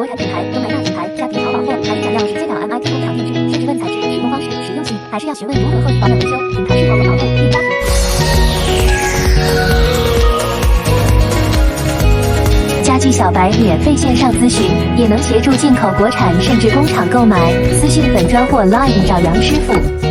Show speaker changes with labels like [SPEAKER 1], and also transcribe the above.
[SPEAKER 1] 国产品牌、中买大品牌、家庭淘宝货，还是材料是接档 MIT 工厂定制，甚至问材质、使用方式、实用性，还是要询问如何后续保养维修，品牌是否有保护并加图。家具小白免费线上咨询，也能协助进口国产甚至工厂购买。私讯本专或 Line 找杨师傅。